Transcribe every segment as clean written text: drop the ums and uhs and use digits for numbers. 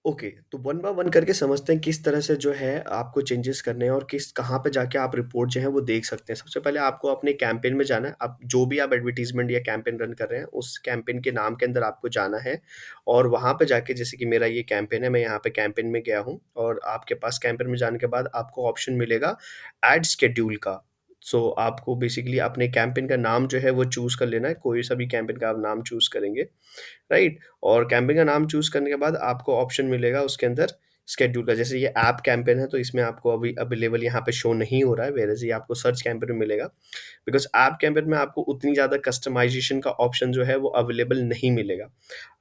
Okay, तो one by one करके समझते हैं किस तरह से जो है आपको चेंजेस करने हैं और किस कहाँ पे जाके आप रिपोर्ट जो है वो देख सकते हैं। सबसे पहले आपको अपने कैंपेन में जाना है। आप जो भी आप एडवर्टाइज़मेंट या कैंपेन रन कर रहे हैं, उस कैंपेन के नाम के अंदर आपको जाना है और वहाँ पे जाके जैसे कि मेरा ये कैंपेन है, मैं यहाँ पे कैंपेन में गया हूँ और आपके पास कैंपेन में जाने के बाद आपको ऑप्शन मिलेगा ऐड शेड्यूल का। सो आपको बेसिकली अपने कैंपेन का नाम जो है वो चूज़ कर लेना है, कोई सा भी कैंपेन का आप नाम चूज़ करेंगे। राइट? और कैंपेन का नाम चूज़ करने के बाद आपको ऑप्शन मिलेगा उसके अंदर शेड्यूल का। जैसे ये ऐप कैंपेन है तो इसमें आपको अभी अवेलेबल यहाँ पे शो नहीं हो रहा है, व्हेयरएज़ ये आपको सर्च कैंपेन में मिलेगा। बिकॉज़ ऐप कैंपेन में आपको उतनी ज़्यादा कस्टमाइज़ेशन का ऑप्शन जो है वो अवेलेबल नहीं मिलेगा।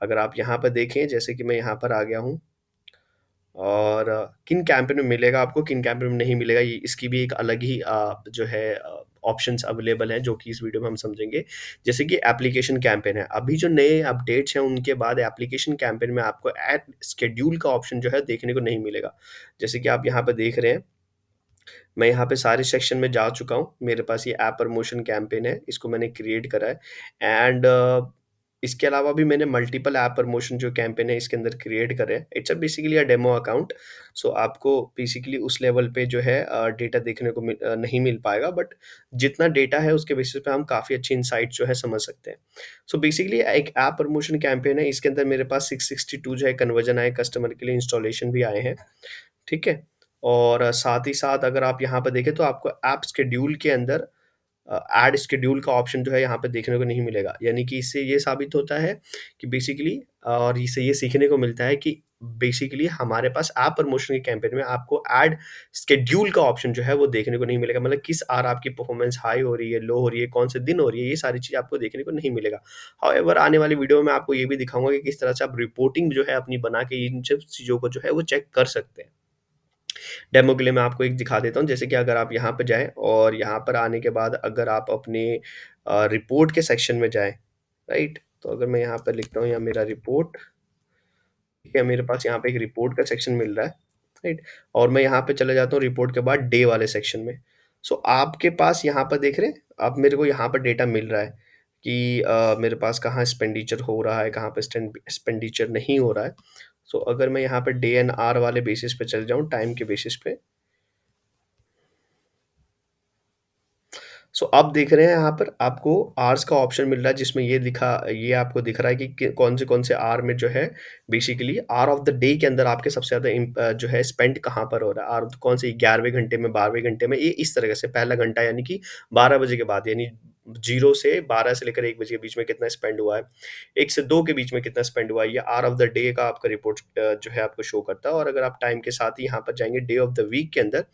अगर आप यहाँ पर देखें जैसे कि मैं यहाँ पर आ गया हूँ और किन कैंपेन में मिलेगा आपको, किन कैंपेन में नहीं मिलेगा, ये इसकी भी एक अलग ही जो है ऑप्शंस अवेलेबल हैं, जो कि इस वीडियो में हम समझेंगे। जैसे कि एप्लीकेशन कैंपेन है, अभी जो नए अपडेट्स हैं, उनके बाद एप्लीकेशन कैंपेन में आपको ऐड शेड्यूल का ऑप्शन जो है देखने को नहीं मिलेगा। जैसे कि आप यहाँ पे देख रहे हैं, मैं यहाँ पे सारे सेक्शन में जा चुका हूँ। मेरे पास ये ऐप प्रमोशन कैंपेन है, इसको मैंने क्रिएट करा है एंड इसके अलावा भी मैंने मल्टीपल ऐप प्रमोशन जो कैंपेन है इसके अंदर क्रिएट करे हैं। It's a basically a demo account. So आपको बेसिकली उस लेवल पे जो है डेटा देखने को नहीं मिल पाएगा, बट जितना डेटा है उसके बेसिस पे हम काफ़ी अच्छी इनसाइट्स जो है समझ सकते हैं। सो बेसिकली एक ऐप प्रमोशन कैंपेन है, इसके अंदर मेरे पास 662 जो है कन्वर्जन आए, कस्टमर के लिए इंस्टॉलेशन भी आए हैं। ठीक है? और साथ ही साथ अगर आप यहाँ पे देखें तो आपको ऐप शेड्यूल के अंदर ऐड शेड्यूल का ऑप्शन जो है यहाँ पे देखने को नहीं मिलेगा। यानी कि इससे ये साबित होता है कि बेसिकली और इससे ये सीखने को मिलता है कि बेसिकली हमारे पास ऐप प्रमोशन के कैंपेन में आपको ऐड शेड्यूल का ऑप्शन जो है वो देखने को नहीं मिलेगा। मतलब किस आर आपकी परफॉर्मेंस हाई हो रही है, लो हो रही है, कौन से दिन हो रही है, ये सारी चीज़ें आपको देखने को नहीं मिलेगा। हाउएवर आने वाली वीडियो में आपको ये भी दिखाऊँगा कि किस तरह से आप रिपोर्टिंग जो है अपनी बना के इन सब चीज़ों को जो है वो चेक कर सकते हैं। डेमो के लिए मैं आपको एक दिखा देता हूँ, जैसे कि अगर आप यहाँ पे जाएँ और यहाँ पर आने के बाद अगर आप अपने रिपोर्ट के सेक्शन में जाएँ, राइट? तो अगर मैं यहाँ पे लिखता हूँ या मेरा रिपोर्ट, ठीक है, मेरे पास यहाँ पे एक रिपोर्ट का सेक्शन मिल रहा है, राइट? और मैं यहाँ पे चले जाता हूँ रिपोर्ट के बाद डे वाले सेक्शन में। सो आपके पास यहाँ पर देख रहे हैं, अब मेरे को यहाँ पर डेटा मिल रहा है कि मेरे पास कहाँ एक्सपेंडिचर हो रहा है, कहाँ पे एक्सपेंडिचर नहीं हो रहा है। सो अगर मैं यहाँ पे डे एंड आवर वाले बेसिस पे चल जाऊँ, टाइम के बेसिस पे, सो आप देख रहे हैं यहाँ पर आपको आवर्स का ऑप्शन मिल रहा है जिसमें ये आपको दिख रहा है कि कौन से आवर में जो है basically hour of the day के अंदर आपके सबसे ज़्यादा जो है स्पेंड कहाँ पर हो रहा है, आवर कौन से 11वें घंटे में, 12वें घंटे में, ये इस तरह से पहला घंटा यानी कि 12 बजे के बाद, यानी 0 से 12 से लेकर 1 बजे के बीच में कितना स्पेंड हुआ है, 1 से 2 के बीच में कितना स्पेंड हुआ है, ये आवर ऑफ द डे का आपका रिपोर्ट जो है आपको शो करता है। और अगर आप टाइम के साथ ही यहाँ पर जाएँगे डे ऑफ द वीक के अंदर,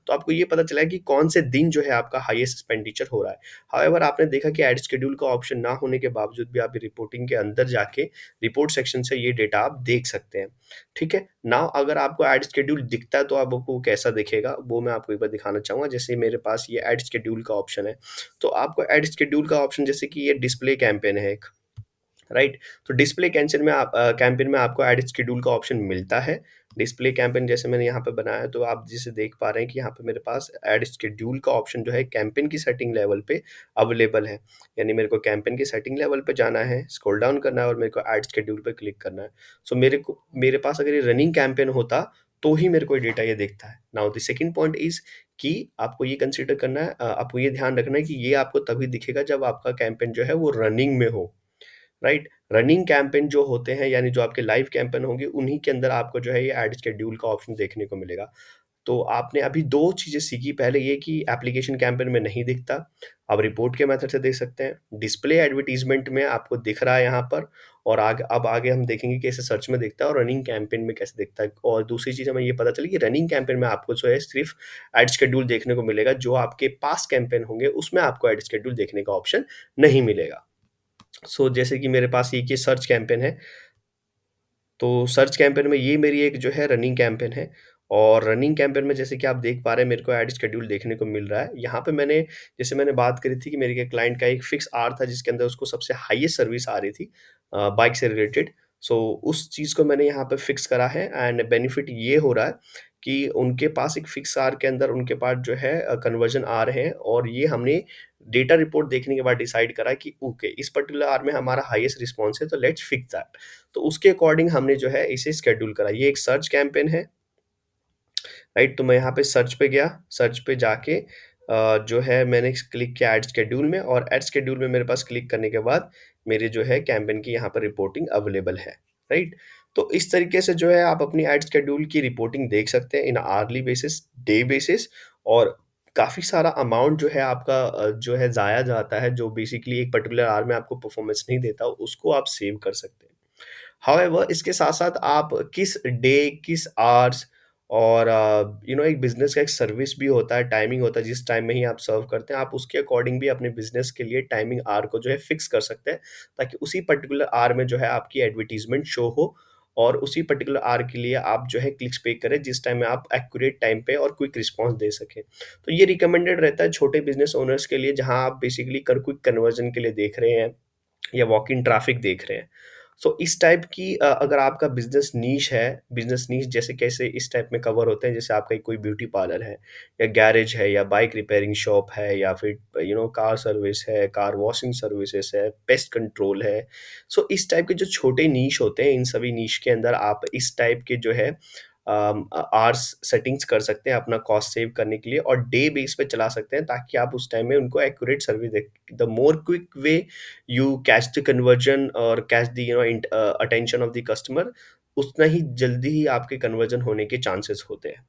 तो आपको ये पता चला है कि कौन से दिन जो है आपका हाईएस्ट एक्सपेंडिचर हो रहा है। हाउएवर आपने देखा कि ऐड शेड्यूल का ऑप्शन ना होने के बावजूद भी आप रिपोर्टिंग के अंदर जाके रिपोर्ट सेक्शन से ये डेटा आप देख सकते हैं। ठीक है? नाउ अगर आपको ऐड शेड्यूल दिखता है तो आपको कैसा दिखेगा वो मैं आपको एक बार दिखाना चाहूँगा। जैसे मेरे पास ये ऐड शेड्यूल का ऑप्शन है। तो आपको ऐड शेड्यूल का ऑप्शन जैसे कि ये डिस्प्ले कैंपेन है एक। राइट? तो डिस्प्ले कैंसिल में कैंपेन में आपको ऐड शेड्यूल का ऑप्शन मिलता है। डिस्प्ले कैंपेन जैसे मैंने यहाँ पे बनाया तो आप जिसे देख पा रहे हैं कि यहाँ पे मेरे पास ऐड शेड्यूल का ऑप्शन जो है कैंपेन की सेटिंग लेवल पे अवेलेबल है। यानी मेरे को कैंपेन की सेटिंग लेवल पे जाना है, स्क्रॉल डाउन करना है और मेरे को ऐड शेड्यूल पे क्लिक करना है। सो मेरे पास अगर ये रनिंग कैंपेन होता तो ही मेरे को ये डेटा ये दिखता है। Now the second point is कि आपको ये कंसीडर करना है, आपको ये ध्यान रखना है कि ये आपको तभी दिखेगा जब आपका कैंपेन जो है वो रनिंग में हो। राइट? रनिंग कैंपेन जो होते हैं यानी जो आपके लाइव कैंपेन होंगे उन्हीं के अंदर आपको जो है ये ऐड शेड्यूल का ऑप्शन देखने को मिलेगा। तो आपने अभी 2 चीज़ें सीखी, पहले ये कि एप्लीकेशन कैंपेन में नहीं दिखता, आप रिपोर्ट के मेथड से देख सकते हैं। डिस्प्ले एडवर्टाइज़मेंट में आपको दिख रहा है यहाँ पर और अब आगे हम देखेंगे कि इसे सर्च में दिखता है और रनिंग कैंपेन में कैसे दिखता है। और दूसरी चीज़ हमें ये पता चली कि रनिंग कैंपेन में आपको जो है सिर्फ़ ऐड शेड्यूल देखने को मिलेगा, जो आपके पास्ट कैंपेन होंगे उसमें आपको ऐड शेड्यूल देखने का ऑप्शन नहीं मिलेगा। सो जैसे कि मेरे पास एक ये सर्च कैंपेन है, तो सर्च कैंपेन में ये मेरी एक जो है रनिंग कैंपेन है और रनिंग कैंपेन में जैसे कि आप देख पा रहे हैं मेरे को ऐड शेड्यूल देखने को मिल रहा है। यहाँ पे मैंने बात करी थी कि मेरे के क्लाइंट का एक फिक्स आवर था जिसके अंदर उसको सबसे हाईएस्ट सर्विस आ रही थी बाइक से रिलेटेड। सो उस चीज़ को मैंने यहाँ पे फिक्स करा है एंड बेनिफिट ये हो रहा है कि उनके पास एक फिक्स आवर के अंदर उनके पास जो है कन्वर्जन आ रहे हैं, और ये हमने डेटा रिपोर्ट देखने के बाद डिसाइड करा कि ओके, इस पर्टिकुलर आवर में हमारा हाईएस्ट रिस्पॉन्स है, तो लेट्स फिक्स दैट। तो उसके अकॉर्डिंग हमने जो है इसे शेड्यूल करा। ये एक सर्च कैंपेन है, राइट? तो मैं यहाँ पे सर्च पे गया, सर्च पे जाके जो है मैंने क्लिक किया ऐड शेड्यूल में, और ऐड शेड्यूल में मेरे पास क्लिक करने के बाद मेरे जो है कैंपेन की यहाँ पर रिपोर्टिंग अवेलेबल है, राइट? तो इस तरीके से जो है आप अपनी ऐड शेड्यूल की रिपोर्टिंग देख सकते हैं इन आवर्ली बेसिस, डे बेसिस, और काफ़ी सारा अमाउंट जो है आपका जो है ज़ाया जाता है, जो बेसिकली एक पर्टिकुलर आवर में आपको परफॉर्मेंस नहीं देता, उसको आप सेव कर सकते हैं। हाउएवर इसके साथ-साथ आप किस डे, किस आवर्स, और एक बिज़नेस का एक सर्विस भी होता है, टाइमिंग होता है, जिस टाइम में ही आप सर्व करते हैं, आप उसके अकॉर्डिंग भी अपने बिज़नेस के लिए टाइमिंग आवर को जो है फिक्स कर सकते हैं, ताकि उसी पर्टिकुलर आवर में जो है आपकी एडवर्टाइज़मेंट शो हो, और उसी पर्टिकुलर आवर के लिए आप जो है क्लिक्स पे करें, जिस टाइम में आप एक्यूरेट टाइम पे और क्विक रिस्पॉन्स दे सकें। तो ये रिकमेंडेड रहता है छोटे बिज़नेस ओनर्स के लिए, जहाँ आप बेसिकली क्विक कन्वर्जन के लिए देख रहे हैं या वॉक इन ट्रैफिक देख रहे हैं। सो इस टाइप की अगर आपका बिज़नेस नीश है, बिज़नेस नीश जैसे कैसे इस टाइप में कवर होते हैं, जैसे आपका कोई ब्यूटी पार्लर है, या गैरेज है, या बाइक रिपेयरिंग शॉप है, या फिर कार सर्विस है, कार वॉशिंग सर्विसेज़ है, पेस्ट कंट्रोल है। सो इस टाइप के जो छोटे नीश होते हैं, इन सभी नीश के अंदर आप इस टाइप के जो है आवर्स सेटिंग्स कर सकते हैं अपना कॉस्ट सेव करने के लिए, और डे बेस पे चला सकते हैं, ताकि आप उस टाइम में उनको एक्यूरेट सर्विस दें। The more quick way you catch the conversion or catch the attention of the customer, उतना ही जल्दी ही आपके कन्वर्जन होने के चांसेस होते हैं,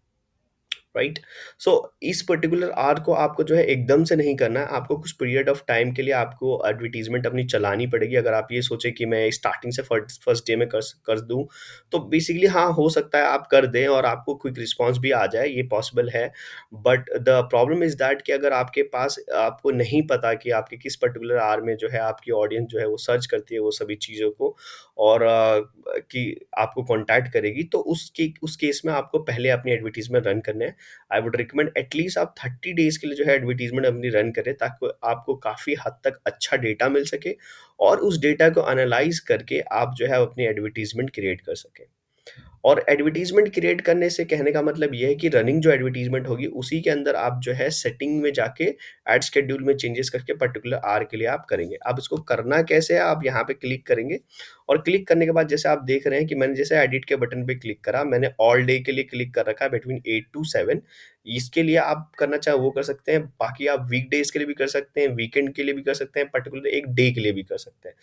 राइट? सो इस पर्टिकुलर आर को आपको जो है एकदम से नहीं करना है, आपको कुछ पीरियड ऑफ टाइम के लिए आपको एडवर्टाइजमेंट अपनी चलानी पड़ेगी। अगर आप ये सोचें कि मैं स्टार्टिंग से फर्स्ट फर्स्ट डे में कर दूं, तो बेसिकली हाँ, हो सकता है आप कर दें और आपको क्विक रिस्पांस भी आ जाए, ये पॉसिबल है। But the problem is that कि अगर आपके पास, आपको नहीं पता कि आपके किस पर्टिकुलर आर में जो है आपकी ऑडियंस जो है वो सर्च करती है वो सभी चीज़ों को, और कि आपको कॉन्टैक्ट करेगी, तो उस केस में आपको पहले अपनी एडवर्टीजमेंट रन करने हैं। आई वुड रिकमेंड एटलीस्ट आप 30 डेज़ के लिए जो है एडवर्टाइज़मेंट अपनी रन करें, ताकि आपको काफ़ी हद तक अच्छा डेटा मिल सके, और उस डेटा को एनालाइज़ करके आप जो है अपनी एडवर्टाइज़मेंट क्रिएट कर सकें। और एडवर्टाइज़मेंट क्रिएट करने से कहने का मतलब ये है कि रनिंग जो एडवर्टाइज़मेंट होगी, उसी के अंदर आप जो है सेटिंग में जाके ऐड शेड्यूल में चेंजेस करके पर्टिकुलर आवर के लिए आप करेंगे। अब इसको करना कैसे है, आप यहाँ पे क्लिक करेंगे, और क्लिक करने के बाद जैसे आप देख रहे हैं कि मैंने जैसे एडिट के बटन पे क्लिक करा, मैंने ऑल डे के लिए क्लिक कर रखा है बिटवीन 8 टू 7। इसके लिए आप करना चाहे वो कर सकते हैं, बाकी आप वीकडेज़ के लिए भी कर सकते हैं, वीकेंड के लिए भी कर सकते हैं, पर्टिकुलर एक डे के लिए भी कर सकते हैं।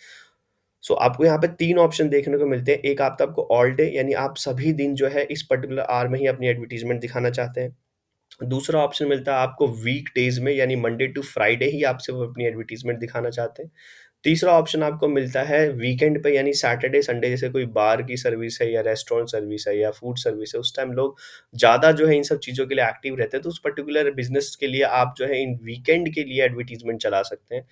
सो आपको यहाँ पे 3 ऑप्शन देखने को मिलते हैं। एक आता है आपको ऑल डे, यानी आप सभी दिन जो है इस पर्टिकुलर आवर में ही अपनी एडवर्टाइज़मेंट दिखाना चाहते हैं। दूसरा ऑप्शन मिलता है आपको वीकडेज़ में, यानी मंडे टू फ्राइडे ही आप सिर्फ़ अपनी एडवर्टाइज़मेंट दिखाना चाहते हैं। तीसरा ऑप्शन आपको मिलता है वीकेंड पे, यानी सैटरडे, संडे, जैसे कोई बार की सर्विस है, या रेस्टोरेंट सर्विस है, या फूड सर्विस है, उस टाइम लोग ज़्यादा जो है इन सब चीज़ों के लिए एक्टिव रहते हैं, तो उस पर्टिकुलर बिज़नेस के लिए आप जो है इन वीकेंड के लिए एडवर्टाइज़मेंट चला सकते हैं।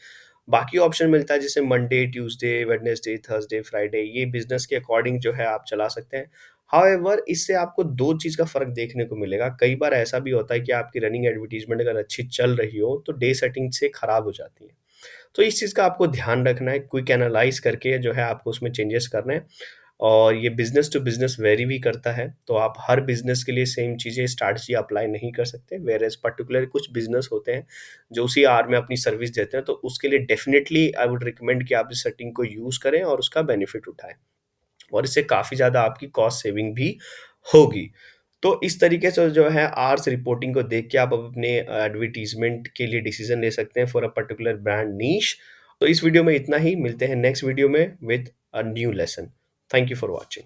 बाकी ऑप्शन मिलता है जैसे Monday, Tuesday, Wednesday, Thursday, Friday, ये बिज़नेस के अकॉर्डिंग जो है आप चला सकते हैं। हाउएवर इससे आपको 2 चीज़ का फ़र्क देखने को मिलेगा। कई बार ऐसा भी होता है कि आपकी रनिंग एडवर्टाइज़मेंट अगर अच्छी चल रही हो, तो डे सेटिंग से खराब हो जाती है। तो इस चीज़ का आपको ध्यान रखना है, क्विक एनालाइज़ करके जो है आपको उसमें चेंजेस करने हैं, और ये बिज़नेस टू बिज़नेस वेरी भी करता है, तो आप हर बिज़नेस के लिए सेम चीज़ें, स्ट्रैटेजी अप्लाई नहीं कर सकते। व्हेयरएज़ पर्टिकुलर कुछ बिज़नेस होते हैं, जो उसी आवर में अपनी सर्विस देते हैं, तो उसके लिए डेफ़िनिटली आई वुड रिकमेंड कि आप इस सेटिंग को यूज़ करें और उसका बेनिफिट उठाएँ, और इससे काफ़ी ज़्यादा आपकी कॉस्ट सेविंग भी होगी। तो इस तरीके से जो है आवर्स रिपोर्टिंग को देख के आप अपने एडवर्टाइज़मेंट के लिए डिसीज़न ले सकते हैं फॉर अ पर्टिकुलर ब्रांड नीश। तो इस वीडियो में इतना ही, मिलते हैं नेक्स्ट वीडियो में with a new lesson. Thank you for watching.